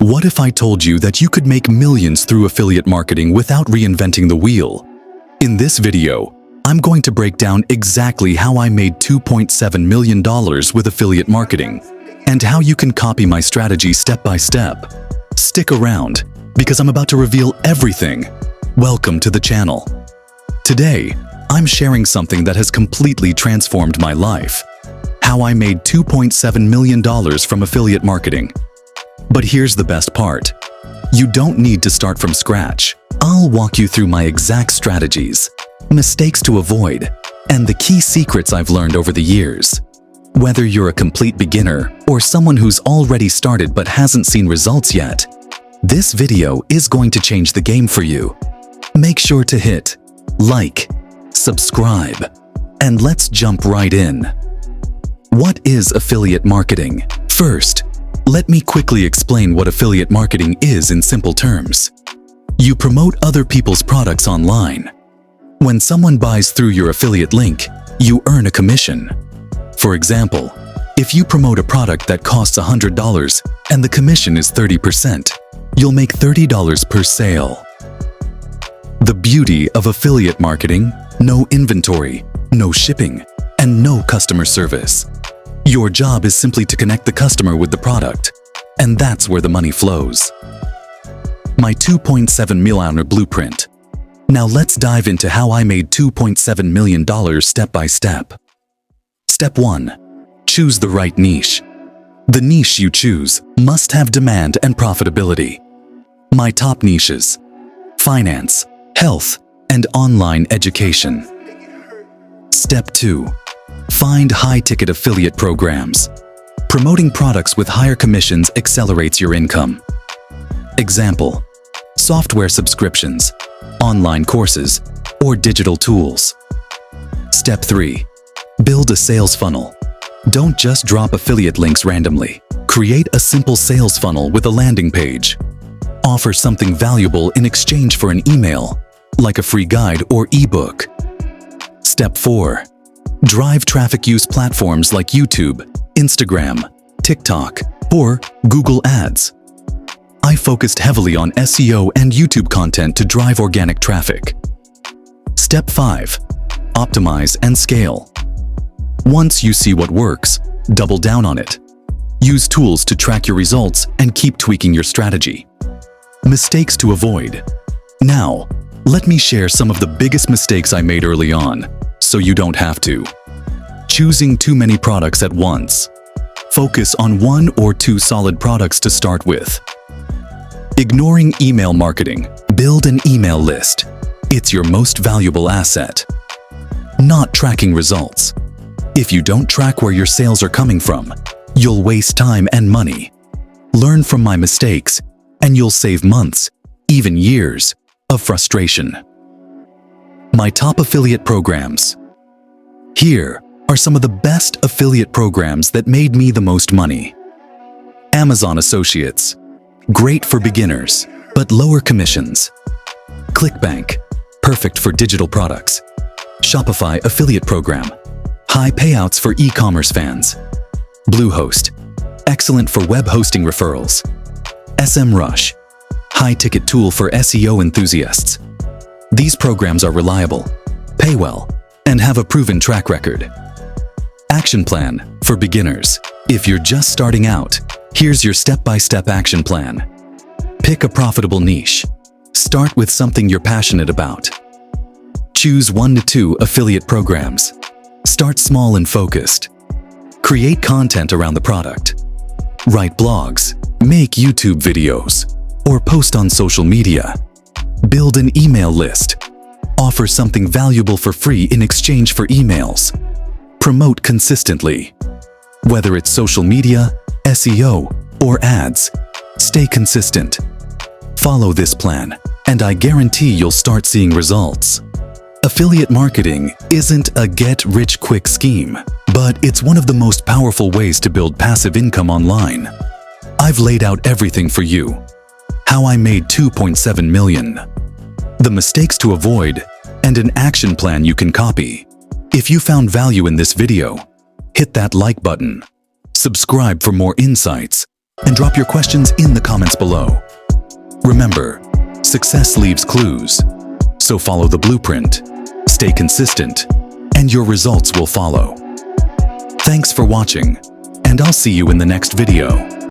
What if I told you that you could make millions through affiliate marketing without reinventing the wheel? In this video, I'm going to break down exactly how I made $2.7 million with affiliate marketing and how you can copy my strategy step by step. Stick around, because I'm about to reveal everything. Welcome to the channel. Today, I'm sharing something that has completely transformed my life. How I made $2.7 million from affiliate marketing. But here's the best part. You don't need to start from scratch. I'll walk you through my exact strategies, mistakes to avoid, and the key secrets I've learned over the years. Whether you're a complete beginner or someone who's already started but hasn't seen results yet, this video is going to change the game for you. Make sure to hit like, subscribe, and let's jump right in. What is affiliate marketing? First, let me quickly explain what affiliate marketing is in simple terms. You promote other people's products online. When someone buys through your affiliate link, you earn a commission. For example, if you promote a product that costs $100 and the commission is 30%, you'll make $30 per sale. The beauty of affiliate marketing: no inventory, no shipping, and no customer service. Your job is simply to connect the customer with the product, and that's where the money flows. My $2.7 million blueprint. Now let's dive into how I made $2.7 million step by step. Step 1. Choose the right niche. The niche you choose must have demand and profitability. My top niches: finance, health, and online education. Step 2. Find high-ticket affiliate programs. Promoting products with higher commissions accelerates your income. Example: software subscriptions, online courses, or digital tools. Step 3. Build a sales funnel. Don't just drop affiliate links randomly. Create a simple sales funnel with a landing page. Offer something valuable in exchange for an email, like a free guide or ebook. Step 4. Drive traffic. Use platforms like YouTube, Instagram, TikTok, or Google Ads. I focused heavily on SEO and YouTube content to drive organic traffic. Step 5. Optimize and scale. Once you see what works, double down on it. Use tools to track your results and keep tweaking your strategy. Mistakes to avoid. Now, let me share some of the biggest mistakes I made early on, so you don't have to. Choosing too many products at once. Focus on 1 or 2 solid products to start with. Ignoring email marketing. Build an email list. It's your most valuable asset. Not tracking results. If you don't track where your sales are coming from, you'll waste time and money. Learn from my mistakes, and you'll save months, even years, of frustration. My top affiliate programs. Here are some of the best affiliate programs that made me the most money. Amazon Associates. Great for beginners, but lower commissions. ClickBank. Perfect for digital products. Shopify Affiliate Program. High payouts for e-commerce fans. Bluehost. Excellent for web hosting referrals. SEMrush. High-ticket tool for SEO enthusiasts. These programs are reliable, pay well, and have a proven track record. Action Plan for beginners. If you're just starting out, here's your step-by-step action plan. Pick a profitable niche. Start with something you're passionate about. Choose 1 to 2 affiliate programs. Start small and focused. Create content around the product. Write blogs, make YouTube videos, or post on social media. Build an email list. Offer something valuable for free in exchange for emails. Promote consistently. Whether it's social media, SEO, or ads, stay consistent. Follow this plan, and I guarantee you'll start seeing results. Affiliate marketing isn't a get-rich-quick scheme, but it's one of the most powerful ways to build passive income online. I've laid out everything for you. How I made $2.7 million. The mistakes to avoid, and an action plan you can copy. If you found value in this video, hit that like button. Subscribe for more insights. and drop your questions in the comments below. Remember, success leaves clues, so follow the blueprint, stay consistent, and your results will follow. Thanks for watching, and I'll see you in the next video.